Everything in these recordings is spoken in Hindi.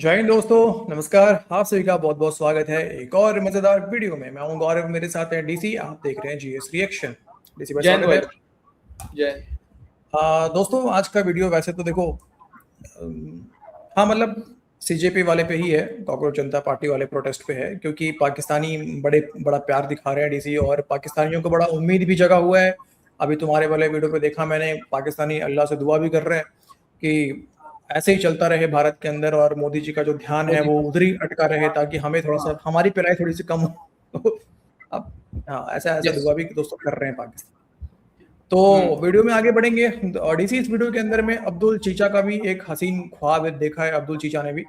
जय हिंद दोस्तों, नमस्कार। आप सभी का बहुत बहुत स्वागत है एक और मजेदार वीडियो में। मैं हूं गौरव, मेरे साथ है डीसी। आप देख रहे हैं जीएस रिएक्शन। डीसी भाई, जय हिंद स्वागत भाई। है। जय हिंद। दोस्तों, आज का वीडियो वैसे तो देखो, हाँ मतलब सीजेपी वाले पे ही है, कॉकरोच जनता पार्टी वाले प्रोटेस्ट पे है, क्योंकि पाकिस्तानी बड़ा प्यार दिखा रहे हैं डीसी, और पाकिस्तानियों को बड़ा उम्मीद भी जगा हुआ है। अभी तुम्हारे वाले वीडियो पे देखा मैंने, पाकिस्तानी अल्लाह से दुआ भी कर रहे हैं कि ऐसे ही चलता रहे भारत के अंदर, और मोदी जी का जो ध्यान है मोदी। वो उधर ही अटका रहे, ताकि हमें थोड़ा हाँ। सा, हमारी पिराई थोड़ी सी कम हो। अब हाँ, ऐसा ऐसा यस। दुआ भी दोस्तों कर रहे हैं पाकिस्तान। तो हम्म। वीडियो में आगे बढ़ेंगे। डीसी इस वीडियो के अंदर में अब्दुल चीचा का भी एक हसीन ख्वाब देखा है। अब्दुल चीचा ने भी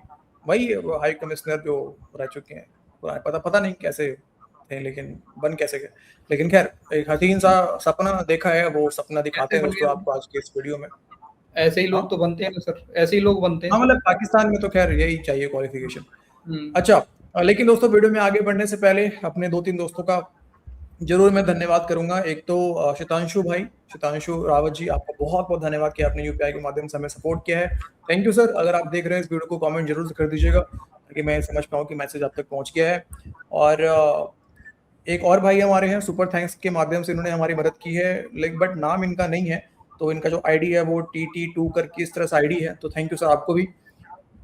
वही हाई कमिश्नर जो रह चुके हैं, पता पता नहीं कैसे थे, लेकिन बन कैसे गए। लेकिन खैर, एक हसीन सा सपना देखा है, वो सपना दिखाते ऐसे हैं बन दोस्तों गए। आपको आज के इस वीडियो में। ऐसे ही हाँ लोग तो बनते हैं ना सर, ऐसे ही लोग बनते हैं हाँ, सब। मतलब पाकिस्तान में तो खैर यही चाहिए क्वालिफिकेशन। हम्म। अच्छा, लेकिन दोस्तों वीडियो में आगे बढ़ने से पहले अपने दो तीन दोस्तों का जरूर मैं धन्यवाद करूंगा। एक तो शतांशु भाई, शतांशु रावत जी, आपका बहुत बहुत धन्यवाद कि आपने यूपीआई के माध्यम से हमें सपोर्ट किया है। Thank you sir. अगर आप देख रहे हैं इस वीडियो को, कमेंट जरूर से कर दीजिएगा ताकि मैं समझ पाऊँ कि मैसेज आप तक पहुंच गया है। और एक और भाई हमारे हैं, सुपर थैंक्स के माध्यम से इन्होंने हमारी मदद की है, लेकिन बट नाम इनका नहीं है। तो इनका जो आईडी है वो TT2 करके इस तरह से आईडी है। तो थैंक यू सर आपको भी।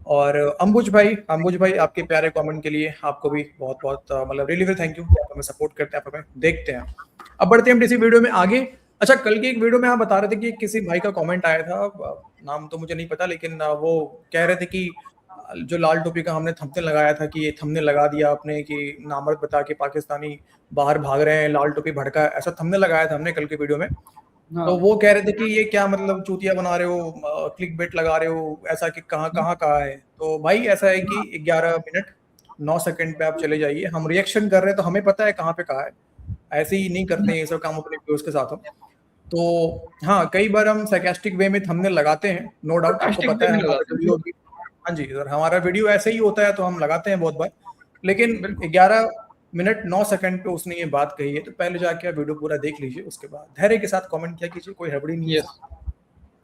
और अंबुज भाई, आपके प्यारे कमेंट के लिए आपको भी बहुत बहुत मतलब रियली थैंक यू कि आप हमें सपोर्ट करते हैं, आप हमें देखते हैं। अब बढ़ते हैं हम इसी वीडियो में आगे। अच्छा, कल की एक वीडियो में आप बता रहे थे कि किसी भाई का कमेंट आया था, नाम तो मुझे नहीं पता, लेकिन वो कह रहे थे कि जो लाल टोपी का हमने थंबनेल लगाया था, कि ये थंबनेल लगा दिया आपने कि नामर्द बता के पाकिस्तानी बाहर भाग रहे हैं, लाल टोपी भड़का, ऐसा थंबनेल लगाया था हमने कल के वीडियो में। तो हाँ। वो कह रहे थे कि ये क्या मतलब चूतिया बना रहे हो, क्लिक बेट लगा रहे हो, ऐसा कि कहाँ कहाँ कहा है। तो भाई ऐसा है कि 11 मिनट 9 सेकंड पे आप चले जाइए, हम रिएक्शन कर रहे हैं तो हमें पता है कहाँ पे कहा है। ऐसे ही नहीं करते हैं ये सब काम अपने व्यूअर्स के साथ हम। तो हाँ, कई बार हम sarcastic वे में थंबनेल लगाते हैं, नो डाउट, आपको प्लास्टिक पता पे है भी हमारा लगाते वीडियो हैं। भी। हाँ जी सर, हमारा वीडियो ऐसे ही होता है तो हम लगाते हैं बहुत बार। लेकिन बिल्कुल। 11 मिनट 9 सेकंड पे उसने ये बात कही है, तो पहले जाके आप वीडियो पूरा देख लीजिए, उसके बाद धैर्य के साथ कमेंट किया कीजिए, कोई हड़बड़ी नहीं है यस। इसमें।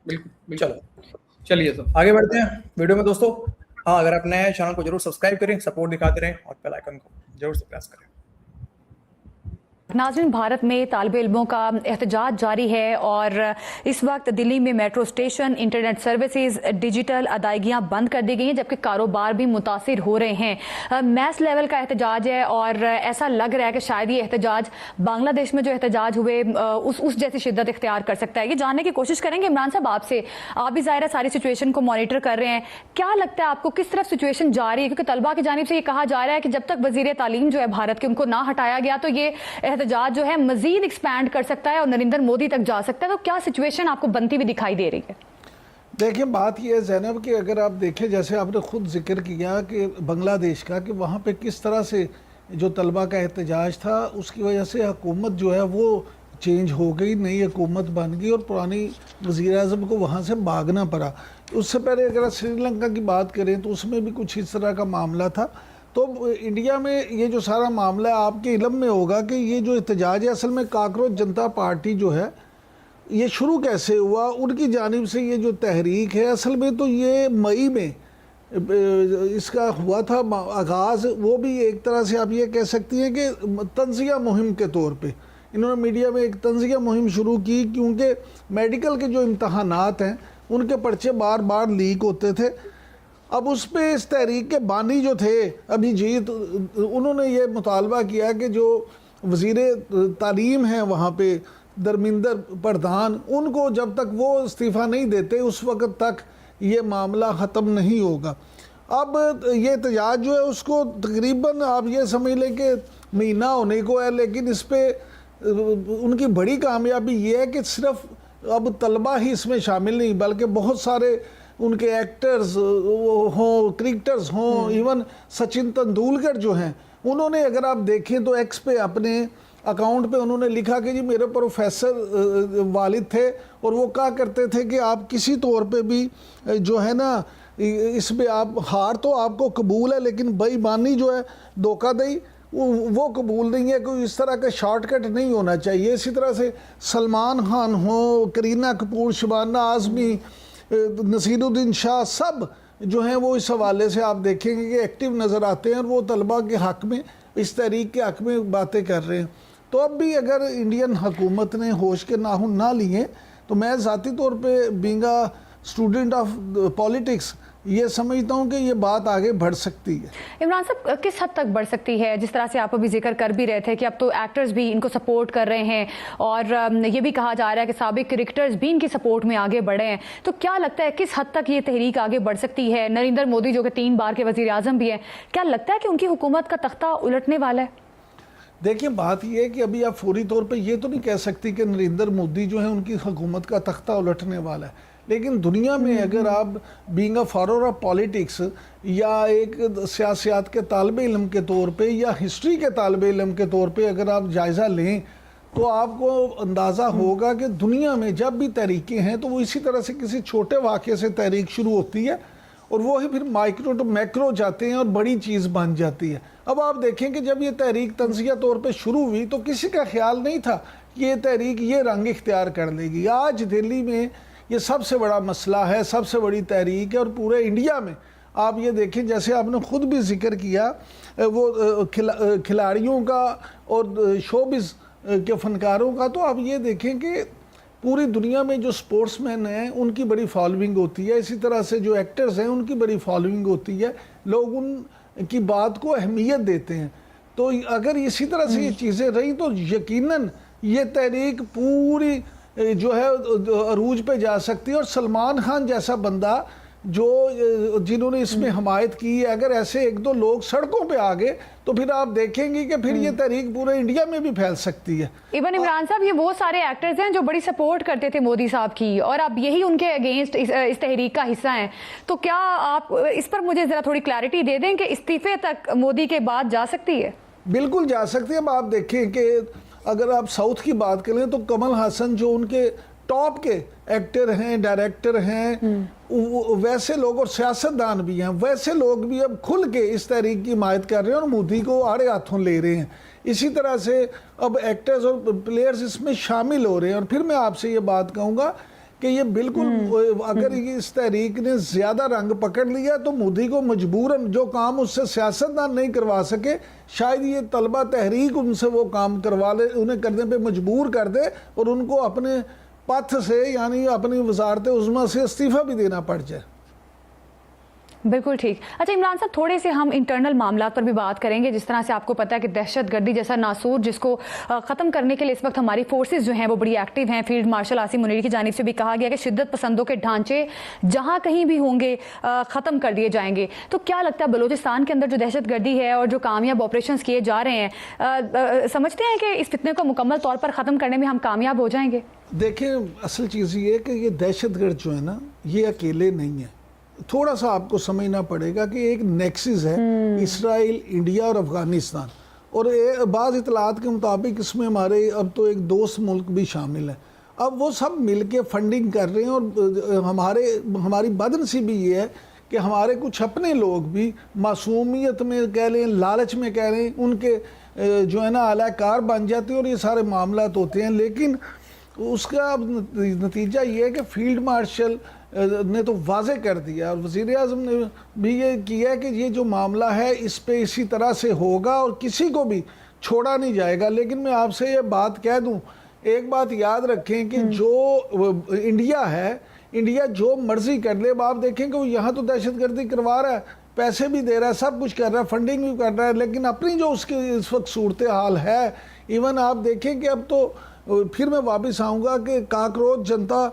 बिल्कुल बिल्कुल। चलो चलिए सर। आगे बढ़ते हैं वीडियो में दोस्तों। हाँ, अगर आप नए हैं चैनल को जरूर सब्सक्राइब करें, सपोर्ट दिखाते रहें, और बेल आइकन को जरूर से प्रेस करें। नाज़रीन, भारत में तालिब इल्मों का एहतजाज जारी है और इस वक्त दिल्ली में metro station, internet services, digital अदायगियां बंद कर दी गई हैं, जबकि कारोबार भी मुतासिर हो रहे हैं। मैस लेवल का एहतजाज है और ऐसा लग रहा है कि शायद ये एहतजाज बांग्लादेश में जो एहतजाज हुए उस जैसी शिद्दत इख्तियार कर सकता है। ये जानने की कोशिश करेंगे इमरान साहब आपसे, आप भी ज़ाहिर है सारी सिचुएशन को मॉनिटर कर रहे हैं, क्या लगता है आपको किस तरफ सिचुएशन जा रही है? क्योंकि तलबा की जानिब से ये कहा जा रहा है कि जब तक वजीर तालीम जो है भारत के, उनको ना हटाया गया तो ये एहतजाज जो है मजीद एक्सपैंड कर सकता है और नरेंद्र मोदी तक जा सकता है। तो क्या सिचुएशन आपको बनती हुई दिखाई दे रही है? देखिए, बात यह है जैनब कि अगर आप देखें, जैसे आपने खुद जिक्र किया कि बांग्लादेश का, कि वहाँ पे किस तरह से जो तलबा का एहतजाज था, उसकी वजह से हुकूमत जो है वो चेंज हो गई, नई हुकूमत बन गई और पुरानी वज़ीर आज़म को वहाँ से भागना पड़ा। उससे पहले अगर श्रीलंका की बात करें तो उसमें भी कुछ इस तरह का मामला था। तो इंडिया में ये जो सारा मामला है, आपके इल्म में होगा कि ये जो एहतजाज है, असल में कॉकरोच जनता पार्टी जो है, ये शुरू कैसे हुआ, उनकी जानिब से ये जो तहरीक है, असल में तो ये मई में इसका हुआ था आगाज़। वो भी एक तरह से आप ये कह सकती हैं कि तंज़िया मुहिम के तौर पे इन्होंने मीडिया में एक तंज़िया मुहिम शुरू की, क्योंकि मेडिकल के जो इम्तहानात हैं उनके पर्चे बार बार लीक होते थे। अब उस पर इस तहरीक के बानी जो थे अभिजीत, उन्होंने ये मुतालबा किया कि जो वज़ीर तालीम हैं वहाँ पे धर्मेंद्र प्रधान, उनको जब तक वो इस्तीफ़ा नहीं देते उस वक़्त तक ये मामला ख़त्म नहीं होगा। अब ये एहतजाज जो है उसको तकरीबन आप ये समझ लें कि महीना होने को है, लेकिन इस पर उनकी बड़ी कामयाबी ये है कि सिर्फ अब तलबा ही इसमें शामिल नहीं, बल्कि बहुत सारे उनके एक्टर्स हों, क्रिकेटर्स हों, इवन सचिन तेंदुलकर जो हैं, उन्होंने अगर आप देखें तो एक्स पे अपने अकाउंट पे उन्होंने लिखा कि जी मेरे प्रोफेसर वालिद थे और वो कहा करते थे कि आप किसी तौर पे भी जो है ना, इसमें आप हार तो आपको कबूल है, लेकिन बेईमानी जो है, धोखाधड़ी, वो कबूल नहीं है। कोई इस तरह का शॉर्टकट नहीं होना चाहिए। इसी तरह से सलमान खान हो, करीना कपूर, शबाना आज़मी, नसीरुद्दीन शाह, सब जो हैं वो इस हवाले से आप देखेंगे कि एक्टिव नज़र आते हैं और वो तलबा के हक़ में, इस तहरीक के हक़ में बातें कर रहे हैं। तो अब भी अगर इंडियन हुकूमत ने होश के नाखून ना लिए तो मैं ज़ाती तौर पे being a student of politics ये समझता हूँ कि ये बात आगे बढ़ सकती है। इमरान साहब, किस हद तक बढ़ सकती है? जिस तरह से आप अभी जिक्र कर भी रहे थे कि अब तो एक्टर्स भी इनको सपोर्ट कर रहे हैं और ये भी कहा जा रहा है कि साबिक क्रिकेटर्स भी इनकी सपोर्ट में आगे बढ़े हैं, तो क्या लगता है किस हद तक ये तहरीक आगे बढ़ सकती है? नरेंद्र मोदी जो कि 3 बार के वज़ीर आज़म भी हैं, क्या लगता है कि उनकी हुकूमत का तख्ता उलटने वाला है? देखिए, बात यह है कि अभी आप फौरी तौर पे ये तो नहीं कह सकती कि नरेंद्र मोदी जो है उनकी हुकूमत का तख्ता उलटने वाला है, लेकिन दुनिया में अगर आप being a follower of politics या एक सियासत के तालिब इल्म के तौर पे या हिस्ट्री के तालिब इल्म के तौर पे अगर आप जायज़ा लें तो आपको अंदाज़ा होगा कि दुनिया में जब भी तहरीकें हैं तो वो इसी तरह से किसी छोटे वाक़े से तहरीक शुरू होती है और वो ही फिर माइक्रो टू मैक्रो जाते हैं और बड़ी चीज़ बन जाती है। अब आप देखें कि जब ये तहरीक तंज़िया तौर पे शुरू हुई तो किसी का ख्याल नहीं था कि ये तहरीक ये रंग इख्तियार कर लेगी। आज दिल्ली में ये सबसे बड़ा मसला है, सबसे बड़ी तहरीक है और पूरे इंडिया में आप ये देखें, जैसे आपने ख़ुद भी जिक्र किया वो खिलाड़ियों का और शोबिज़ के फ़नकारों का, तो आप ये देखें कि पूरी दुनिया में जो स्पोर्ट्समैन हैं उनकी बड़ी फॉलोइंग होती है, इसी तरह से जो एक्टर्स हैं उनकी बड़ी फॉलोइंग होती है, लोग उनकी बात को अहमियत देते हैं। तो अगर इसी तरह से ये चीज़ें रही तो यकीनन ये तहरीक पूरी जो है अरूज पे जा सकती है और सलमान खान जैसा बंदा जो जिन्होंने इसमें हमायत की है, अगर ऐसे 1-2 लोग सड़कों पे आ गए तो फिर आप देखेंगे कि फिर ये तहरीक पूरे इंडिया में भी फैल सकती है। इवन इमरान साहब, ये वो सारे एक्टर्स हैं जो बड़ी सपोर्ट करते थे मोदी साहब की और अब यही उनके अगेंस्ट इस तहरीक का हिस्सा हैं, तो क्या आप इस पर मुझे ज़रा थोड़ी क्लैरिटी दे दें कि इस्तीफे तक मोदी के बाद जा सकती है? बिल्कुल जा सकती है। अब आप देखें कि अगर आप साउथ की बात करें तो कमल हासन जो उनके टॉप के एक्टर हैं, डायरेक्टर हैं, वैसे लोग और सियासतदान भी हैं, वैसे लोग भी अब खुल के इस तहरीक की हिमायत कर रहे हैं और मोदी को आड़े हाथों ले रहे हैं। इसी तरह से अब एक्टर्स और प्लेयर्स इसमें शामिल हो रहे हैं। और फिर मैं आपसे ये बात कहूँगा कि ये बिल्कुल अगर इस तहरीक ने ज़्यादा रंग पकड़ लिया तो मोदी को मजबूरन जो काम उससे सियासतदान नहीं करवा सके, शायद ये तलबा तहरीक उनसे वो काम करवा ले, उन्हें करने पे मजबूर कर दे और उनको अपने पथ से यानी अपनी वजारत उज़्मा से इस्तीफ़ा भी देना पड़ जाए। बिल्कुल ठीक। अच्छा इमरान साहब, थोड़े से हम इंटरनल मामला पर भी बात करेंगे। जिस तरह से आपको पता है कि दहशतगर्दी जैसा नासूर जिसको ख़त्म करने के लिए इस वक्त हमारी फोर्सेस जो हैं वो बड़ी एक्टिव हैं। फील्ड मार्शल आसिम मुनीर की जानिब से भी कहा गया कि शिद्दत पसंदों के ढांचे जहाँ कहीं भी होंगे ख़त्म कर दिए जाएंगे। तो क्या लगता है बलूचिस्तान के अंदर जो दहशतगर्दी है और जो कामयाब ऑपरेशन किए जा रहे हैं, समझते हैं कि इस फितने को मुकम्मल तौर पर ख़त्म करने में हम कामयाब हो जाएंगे? देखें, असल चीज़ ये है कि ये दहशतगर्द जो है ना, ये अकेले नहीं है। थोड़ा सा आपको समझना पड़ेगा कि एक नेक्सिस है इसराइल, इंडिया और अफ़गानिस्तान, और बाज़ इतलात के मुताबिक इसमें हमारे अब तो एक दोस्त मुल्क भी शामिल है। अब वो सब मिलके फंडिंग कर रहे हैं और हमारी बदनसीबी ये है कि हमारे कुछ अपने लोग भी मासूमियत में कह लें, लालच में कह लें, उनके जो है ना आलाकार बन जाते हैं और ये सारे मामला होते हैं। लेकिन उसका नतीजा ये है कि फील्ड मार्शल ने तो वाज़े कर दिया और वज़ीर आज़म ने भी ये किया कि ये जो मामला है इस पे इसी तरह से होगा और किसी को भी छोड़ा नहीं जाएगा। लेकिन मैं आपसे ये बात कह दूं, एक बात याद रखें कि जो इंडिया है, इंडिया जो मर्ज़ी कर ले, आप देखें कि वो यहाँ तो दहशतगर्दी करवा रहा है, पैसे भी दे रहा है, सब कुछ कर रहा है, फंडिंग भी कर रहा है, लेकिन अपनी जो उसकी इस वक्त सूरत हाल है, इवन आप देखें कि अब तो फिर मैं वापस आऊँगा कि काकरोच जनता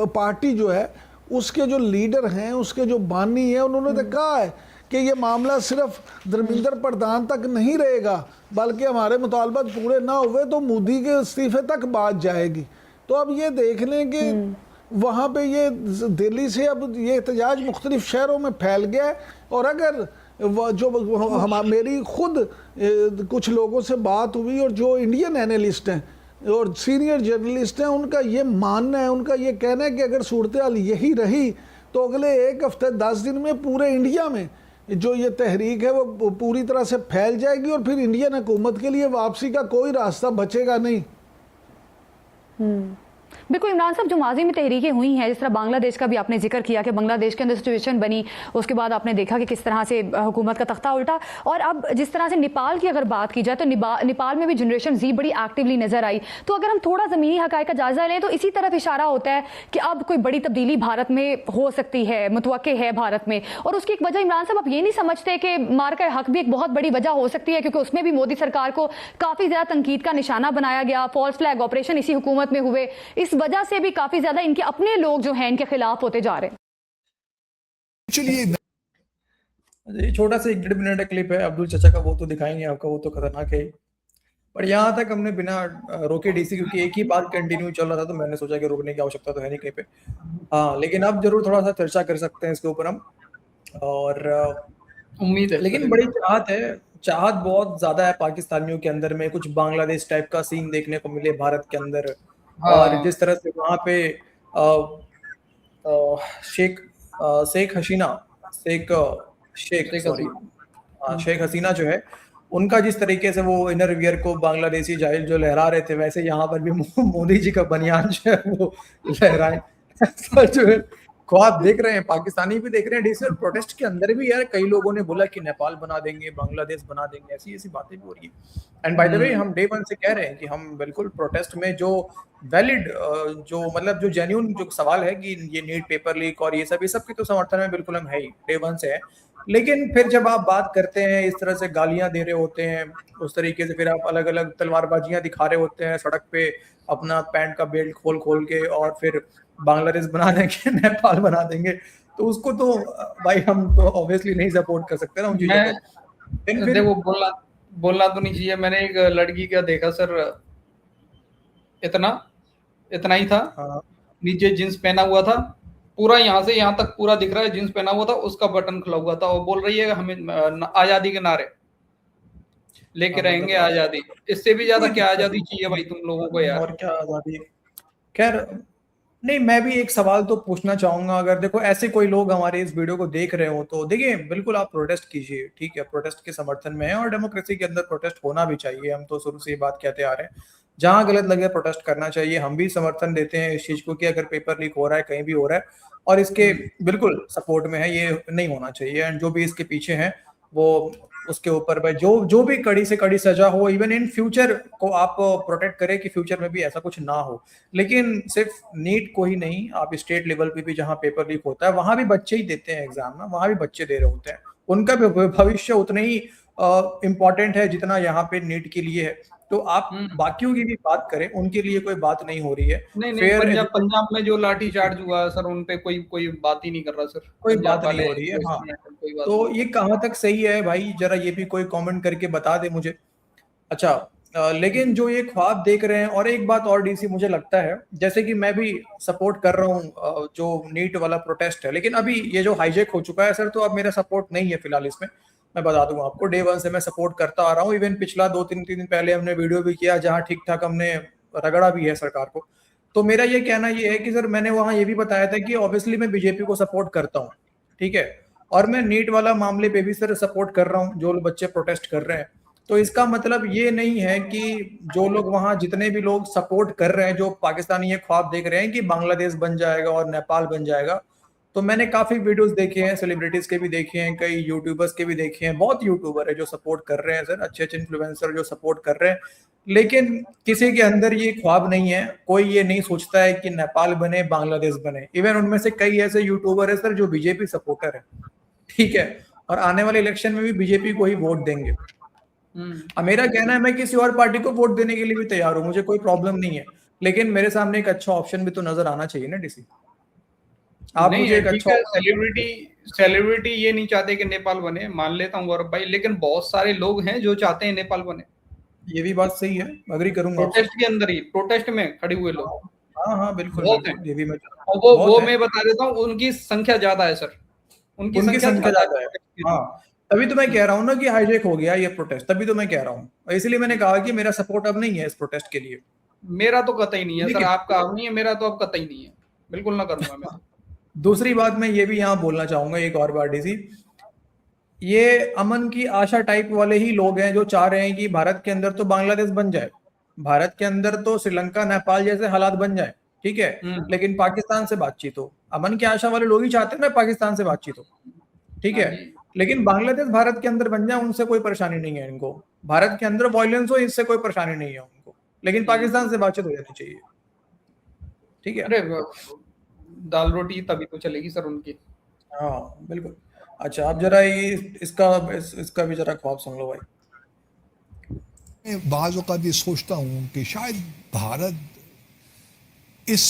पार्टी जो है उसके जो लीडर हैं, उसके जो बानी हैं, उन्होंने तो कहा है कि ये मामला सिर्फ धर्मेंद्र प्रधान तक नहीं रहेगा, बल्कि हमारे मुतालबात पूरे ना हुए तो मोदी के इस्तीफे तक बात जाएगी। तो अब ये देख लें कि वहाँ पे ये दिल्ली से अब ये एहतजाज मुख्तलिफ शहरों में फैल गया है। और अगर जो मेरी खुद कुछ लोगों से बात हुई और जो इंडियन एनालिस्ट हैं और सीनियर जर्नलिस्ट हैं, उनका ये मानना है, उनका ये कहना है कि अगर सूरत हाल यही रही तो अगले 1 हफ्ते 10 दिन में पूरे इंडिया में जो ये तहरीक है वो पूरी तरह से फैल जाएगी और फिर इंडियन हुकूमत के लिए वापसी का कोई रास्ता बचेगा नहीं। बिल्कुल इमरान साहब, जो माजी में तहरीकें हुई हैं, जिस तरह बांग्लादेश का भी आपने जिक्र किया कि बांग्लादेश के अंदर सिचुएशन बनी, उसके बाद आपने देखा कि किस तरह से हुकूमत का तख्ता उल्टा, और अब जिस तरह से नेपाल की अगर बात की जाए तो नेपाल में भी जनरेशन जी बड़ी एक्टिवली नजर आई। तो अगर हम थोड़ा ज़मीनी हक़ाइक़ का जायजा लें तो इसी तरफ इशारा होता है कि अब कोई बड़ी तब्दीली भारत में हो सकती है, मुतवक्के है भारत में। और उसकी एक वजह इमरान साहब आप ये नहीं समझते कि मार्का हक भी एक बहुत बड़ी वजह हो सकती है, क्योंकि उसमें भी मोदी सरकार को काफ़ी ज़्यादा तनकीद का निशाना बनाया गया, फॉल्स फ्लैग ऑपरेशन इसी हुकूमत में हुए, इस वजह से भी काफ़ी ज़्यादा इनके अपने लोग जो हैं इनके खिलाफ होते जा रहे हैं। चलिए ये छोटा सा 1.5 मिनट का क्लिप है अब्दुल चचा का, वो तो दिखाएंगे आपको, वो तो खतरनाक है ही। पर यहाँ तक हमने बिना रोके डीसी, क्योंकि एक ही बात कंटिन्यू चल रहा था तो मैंने सोचा कि रोकने की आवश्यकता तो है नहीं कहीं पे। हाँ, लेकिन अब जरूर थोड़ा सा चर्चा कर सकते हैं इसके ऊपर हम। और उम्मीद है, लेकिन बड़ी चाहत बहुत ज्यादा है पाकिस्तानियों के अंदर में, कुछ बांग्लादेश टाइप का सीन देखने को मिले भारत के अंदर। और जिस तरह से वहाँ पे शेख हसीना जो है, उनका जिस तरीके से वो इनर वियर को बांग्लादेशी जाहिल जो लहरा रहे थे, वैसे यहाँ पर भी मोदी जी का बनियान जो है वो लहराए। जो है ख्वाब देख रहे हैं, पाकिस्तानी भी देख रहे हैं डीसी। प्रोटेस्ट के अंदर भी यार कई लोगों ने बोला कि नेपाल बना देंगे, बांग्लादेश बना देंगे, ऐसी ऐसी बातें भी हो रही है। एंड बाय द वे हम डे 1 से कह रहे हैं कि हम बिल्कुल प्रोटेस्ट में जो वैलिड जो मतलब जो जेन्युइन जो सवाल है कि ये नीट पेपर लीक और ये सब के तो समर्थन में बिल्कुल हम है ही, डे 1 से है। लेकिन फिर जब आप बात करते हैं, इस तरह से गालियां दे रहे होते हैं, उस तरीके से फिर आप अलग अलग तलवारबाजियां दिखा रहे होते हैं सड़क पे, अपना पैंट का बेल्ट खोल के, और फिर बांग्लादेश बना देंगे, नेपाल बना देंगे, तो उसको तो भाई हम तो ऑब्वियसली नहीं सपोर्ट कर सकते ना उन चीजों को। देखो, बोलना तो नहीं चाहिए। मैंने एक लड़की का देखा सर, इतना ही था। हाँ। नीचे जींस पहना हुआ था, पूरा यहाँ से यहाँ तक पूरा दिख रहा है, जींस पहना हुआ था, उसका बटन खुला हुआ था, और बोल रही है हमें आजादी के नारे लेके रहेंगे, आजादी। इससे भी ज्यादा क्या आजादी चाहिए भाई तुम लोगों को यार? और क्या आजादी। खैर नहीं, मैं भी एक सवाल तो पूछना चाहूंगा, अगर देखो ऐसे कोई लोग हमारे इस वीडियो को देख रहे हो तो देखिए, बिल्कुल आप प्रोटेस्ट कीजिए, ठीक है, प्रोटेस्ट के समर्थन में है, और डेमोक्रेसी के अंदर प्रोटेस्ट होना भी चाहिए। हम तो शुरू से ये बात कहते आ रहे हैं, जहां गलत लगे प्रोटेस्ट करना चाहिए। हम भी समर्थन देते हैं इस चीज को कि अगर पेपर लीक हो रहा है, कहीं भी हो रहा है, और इसके बिल्कुल सपोर्ट में है, ये नहीं होना चाहिए। एंड जो भी इसके पीछे है वो उसके ऊपर भाई जो भी कड़ी से कड़ी सजा हो, इवन इन फ्यूचर को आप प्रोटेक्ट करें कि फ्यूचर में भी ऐसा कुछ ना हो। लेकिन सिर्फ नीट को ही नहीं, आप स्टेट लेवल पे भी जहां पेपर लीक होता है, वहां भी बच्चे ही देते हैं एग्जाम ना, वहां भी बच्चे दे रहे होते हैं, उनका भी भविष्य उतना ही इम्पोर्टेंट है जितना यहाँ पे नीट के लिए है। तो आप बाकियों की भी बात करें, उनके लिए कोई बात नहीं हो रही है। नहीं, पंजाब में जो लाठी चार्ज हुआ सर, उन पे कोई बात ही नहीं कर रहा सर, कोई बात नहीं हो रही है। हाँ, तो ये कहाँ तक सही है भाई, जरा ये भी कोई कमेंट करके बता दे मुझे। अच्छा, लेकिन जो ये ख्वाब देख रहे हैं, और एक बात और डीसी मुझे लगता है, जैसे कि मैं भी सपोर्ट कर रहा हूँ जो नीट वाला प्रोटेस्ट है, लेकिन अभी ये जो हाईजैक हो चुका है सर, तो अब मेरा सपोर्ट नहीं है फिलहाल इसमें। मैं बता दूंगा आपको, डे 1 से मैं सपोर्ट करता आ रहा हूँ। इवन पिछला 2-3 दिन पहले हमने वीडियो भी किया जहां ठीक ठाक हमने रगड़ा भी है सरकार को। तो मेरा ये कहना ये है कि सर, मैंने वहां ये भी बताया था कि ऑब्वियसली मैं बीजेपी को सपोर्ट करता हूँ, ठीक है, और मैं नीट वाला मामले पे भी सर सपोर्ट कर रहा हूँ, जो बच्चे प्रोटेस्ट कर रहे हैं। तो इसका मतलब ये नहीं है कि जो लोग वहां जितने भी लोग सपोर्ट कर रहे हैं, जो पाकिस्तानी ये ख्वाब देख रहे हैं कि बांग्लादेश बन जाएगा और नेपाल बन जाएगा, तो मैंने काफी वीडियोस देखे हैं, सेलिब्रिटीज के भी देखे हैं, कई यूट्यूबर्स के भी देखे हैं, बहुत यूट्यूबर है जो सपोर्ट कर रहे हैं सर, अच्छे अच्छे इन्फ्लुएंसर जो सपोर्ट कर रहे हैं। लेकिन किसी के अंदर ये ख्वाब नहीं है, कोई ये नहीं सोचता है कि नेपाल बने, बांग्लादेश बने। इवन उनमें से कई ऐसे यूट्यूबर है सर जो बीजेपी सपोर्टर है, ठीक है, और आने वाले इलेक्शन में भी बीजेपी को ही वोट देंगे। अब मेरा कहना है, मैं किसी और पार्टी को वोट देने के लिए भी तैयार हूँ, मुझे कोई प्रॉब्लम नहीं है, लेकिन मेरे सामने एक अच्छा ऑप्शन भी तो नजर आना चाहिए ना डीसी। आप मुझे एक अच्छा सेलिब्रिटी ये नहीं चाहते कि नेपाल बने, मान लेता हूँ गौरव भाई, लेकिन बहुत सारे लोग हैं जो चाहते हैं नेपाल बने। ये भी बात सही है, अग्री करूंगा। प्रोटेस्ट के अंदर ही, प्रोटेस्ट में खड़े हुए लोग, हाँ बिल्कुल, ये भी मैं, वो मैं बता देता हूँ, उनकी संख्या ज्यादा है सर, उनकी संख्या ज्यादा है। हाँ, तभी तो मैं कह रहा हूँ ना कि हाईजैक हो गया ये प्रोटेस्ट, तभी तो मैं कह रहा हूँ, इसलिए मैंने कहा कि मेरा सपोर्ट अब नहीं है इस प्रोटेस्ट के लिए। मेरा तो कतई नहीं है सर, आपका अब नहीं है, मेरा तो अब कतई नहीं है, बिल्कुल ना करूंगा मैं। दूसरी बात मैं ये भी यहाँ बोलना चाहूंगा एक और बार डीसी, ये अमन की आशा टाइप वाले ही लोग हैं जो चाह रहे हैं कि भारत के अंदर तो बांग्लादेश बन जाए, भारत के अंदर तो श्रीलंका नेपाल जैसे हालात बन जाए, ठीक है, लेकिन पाकिस्तान से बातचीत हो। अमन की आशा वाले लोग ही चाहते हैं ना पाकिस्तान से बातचीत हो, ठीक है, लेकिन बांग्लादेश भारत के अंदर बन जाए उनसे कोई परेशानी नहीं है इनको, भारत के अंदर वायलेंस हो इससे कोई परेशानी नहीं है उनको, लेकिन पाकिस्तान से बातचीत हो जानी चाहिए, ठीक है। अरे दाल रोटी तभी तो चलेगी सर उनकी। हाँ बिल्कुल। अच्छा आप जरा ये इसका भी जरा ख्वाब सुन लो भाई। मैं बाज़ औक़ात ये सोचता हूँ कि शायद भारत इस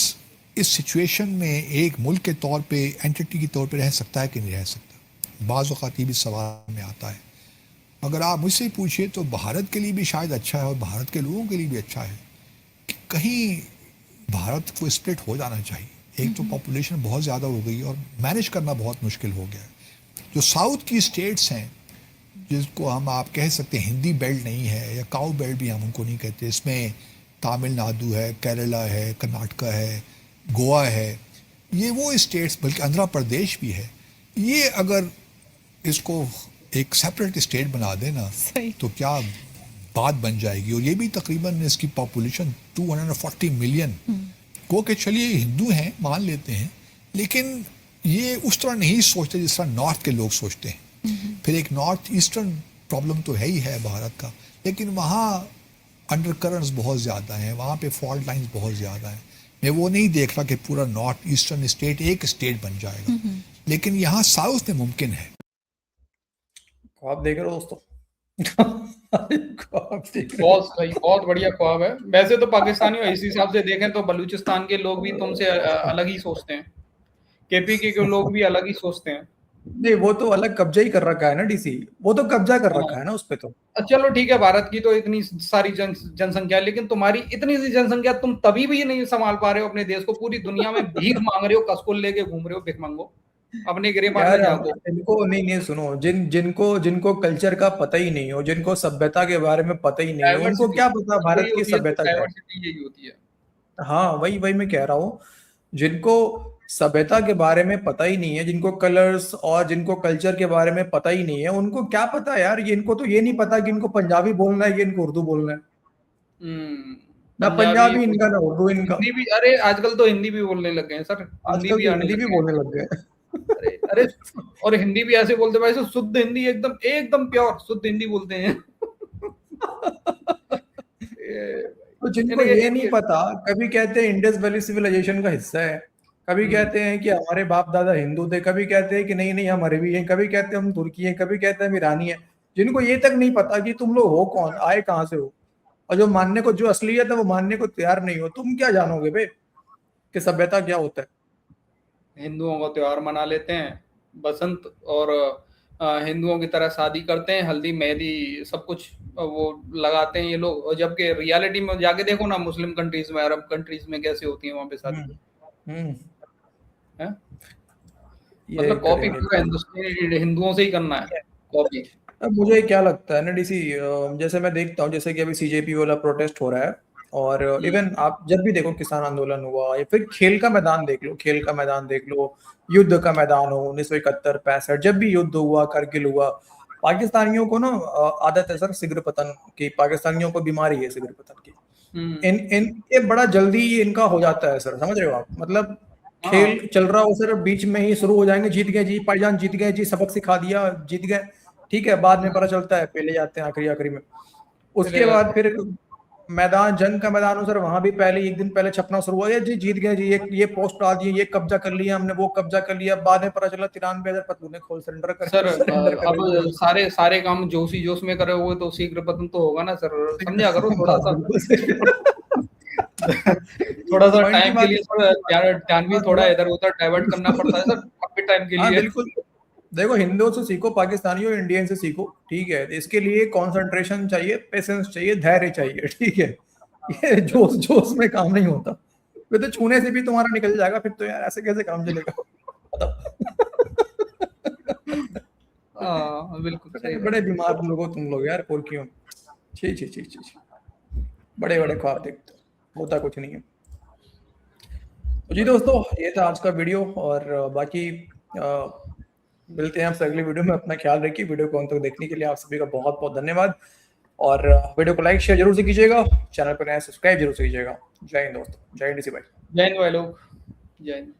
सिचुएशन में एक मुल्क के तौर पे, एंटिटी के तौर पे रह सकता है कि नहीं रह सकता। बाज़ औक़ात ये भी सवाल में आता है। अगर आप मुझसे पूछिए तो भारत के लिए भी शायद अच्छा है और भारत के लोगों के लिए भी अच्छा है कि कहीं भारत को स्प्लिट हो जाना चाहिए। एक तो पॉपुलेशन बहुत ज़्यादा हो गई और मैनेज करना बहुत मुश्किल हो गया है। जो साउथ की स्टेट्स हैं जिसको हम आप कह सकते हैं हिंदी बेल्ट नहीं है या काउ बेल्ट भी हम उनको नहीं कहते, इसमें तमिलनाडु है, केरला है, कर्नाटका है, गोवा है, ये वो स्टेट्स, बल्कि आंध्र प्रदेश भी है, ये अगर इसको एक सेपरेट स्टेट बना देना तो क्या बात बन जाएगी। और ये भी तकरीबन इसकी पॉपुलेशन 240 मिलियन को के चलिए हिंदू हैं मान लेते हैं, लेकिन ये उस तरह नहीं सोचते जिस तरह नॉर्थ के लोग सोचते हैं। फिर एक नॉर्थ ईस्टर्न प्रॉब्लम तो है ही है भारत का, लेकिन वहाँ अंडरकरंट्स बहुत ज़्यादा हैं, वहाँ पे फॉल्ट लाइंस बहुत ज़्यादा हैं। मैं वो नहीं देख रहा कि पूरा नॉर्थ ईस्टर्न स्टेट एक स्टेट बन जाएगा, लेकिन यहाँ साउथ में मुमकिन है। ख्वाब देख रहे हो दोस्तों? बहुत सही, बहुत बढ़िया ख्वाब है। वैसे तो पाकिस्तानियों इस हिसाब से देखें तो बलूचिस्तान के लोग भी तुमसे अलग ही सोचते हैं, केपी के लोग भी अलग ही सोचते हैं। नहीं वो तो अलग कब्जा ही कर रखा है ना डीसी, वो तो कब्जा कर रखा है ना उस पे तो। चलो ठीक है, भारत की तो इतनी सारी जनसंख्या, लेकिन तुम्हारी इतनी सी जनसंख्या तुम तभी भी नहीं संभाल पा रहे हो अपने देश को। पूरी दुनिया में भीख मांग रहे हो, कसकुल लेके घूम रहे हो, भीख मांगो, अपने गिरेबान में जाओ। इनको नहीं सुनो, जिनको कल्चर का पता ही नहीं हो, जिनको सभ्यता के बारे में पता ही नहीं हो, उनको क्या पता भारत की सभ्यता क्या है। यही होती है। हाँ वही मैं कह रहा हूँ, जिनको सभ्यता के बारे में पता ही नहीं है, जिनको कलर्स और जिनको कल्चर के बारे में पता ही नहीं है, उनको क्या पता यार। ये इनको तो ये नहीं पता कि इनको पंजाबी बोलना है कि इनको उर्दू बोलना है। ना पंजाबी इनका ना उर्दू इनका। हिंदी भी, अरे आजकल तो हिंदी भी बोलने लग गए हैं सर, हिंदी भी बोलने लग गए। अरे और हिंदी भी ऐसे बोलते भाई, शुद्ध हिंदी, एकदम प्योर शुद्ध हिंदी बोलते हैं। तो जिनको ये नहीं पता, कभी कहते हैं इंडस वैली सिविलाइजेशन का हिस्सा है, कभी कहते हैं कि हमारे बाप दादा हिंदू थे, कभी कहते हैं कि नहीं हम अरबी हैं, कभी कहते हैं हम तुर्की हैं, कभी कहते हैं हम ईरानी हैं। जिनको ये तक नहीं पता कि तुम लोग हो कौन, आए कहाँ से हो, और जो मानने को, जो असलियत है वो मानने को तैयार नहीं हो, तुम क्या जानोगे बे कि सभ्यता क्या होता है। हिंदुओं का त्योहार मना लेते हैं बसंत, और हिंदुओं की तरह शादी करते हैं, हल्दी मेहंदी सब कुछ वो लगाते हैं ये लोग, और जबकि रियलिटी में जाके देखो ना, मुस्लिम कंट्रीज में, अरब कंट्रीज में कैसे होती है वहां पे शादी। मतलब कॉपी पूरा हिंदुओं से ही करना है कॉपी। अब मुझे क्या लगता है ना डीसी, जैसे मैं देखता हूँ, जैसे कि अभी सीजेपी वाला प्रोटेस्ट हो रहा है, और इवन आप जब भी देखो किसान आंदोलन हुआ या फिर खेल का मैदान देख लो, युद्ध का मैदान हो 1971, 65, जब भी युद्ध हुआ, करगिल हुआ, पाकिस्तानियों को ना आदत है सर सिगर पतन की, पाकिस्तानियों को बीमारी है सिगर पतन की। ये बड़ा जल्दी इनका हो जाता है सर, समझ रहे हो आप। मतलब खेल चल रहा हो सर, बीच में ही शुरू हो जाएंगे, जीत गए जी भाईजान, जीत गए जी, सबक सिखा दिया, जीत गए, ठीक है, बाद में पता चलता है पहले जाते हैं आखिरी में। उसके बाद फिर मैदान, जंग का मैदान हो सर, वहां भी पहले एक दिन पहले छपना शुरू हुआ जी, जीत गए जी, ये पोस्ट डाल दिए, ये कब्जा कर लिया हमने, वो कब्जा कर लिया, बाद में पता चला 93,000 पतलूने खोल सरेंडर कर। सर अब सारे काम जोश में करे हुए तो शीघ्र पतन तो होगा ना सर, समझा करो थोड़ा सा। थोड़ा सा टाइम के लिए ध्यान भी थोड़ा इधर उधर डाइवर्ट करना पड़ता है सर, काफी टाइम के लिए। बिल्कुल, देखो हिंदुओं से सीखो, पाकिस्तानियों इंडियन से सीखो, ठीक है। इसके लिए कंसंट्रेशन चाहिए, पेशेंस चाहिए, धैर्य चाहिए, ठीक है। ये जोश में काम नहीं होता, फिर तो छूने से भी तुम्हारा निकल जाएगा, फिर तो यार ऐसे कैसे काम चलेगा। बिल्कुल सही। बड़े बीमार लोगो तुम लोग यार, और क्यों। छी बड़े ख्वाब देखते, होता कुछ नहीं है। तो जी दोस्तों, ये था आज का वीडियो, और बाकी मिलते हैं आपसे अगली वीडियो में। अपना ख्याल रखिए। वीडियो को अंत तक देखने के लिए आप सभी का बहुत बहुत धन्यवाद, और वीडियो को लाइक शेयर जरूर से कीजिएगा, चैनल पर नया सब्सक्राइब जरूर से कीजिएगा। जय हिंद दोस्तों, जय हिंद डीसी भाई। जय हिंद भाई लोग, जय हिंद।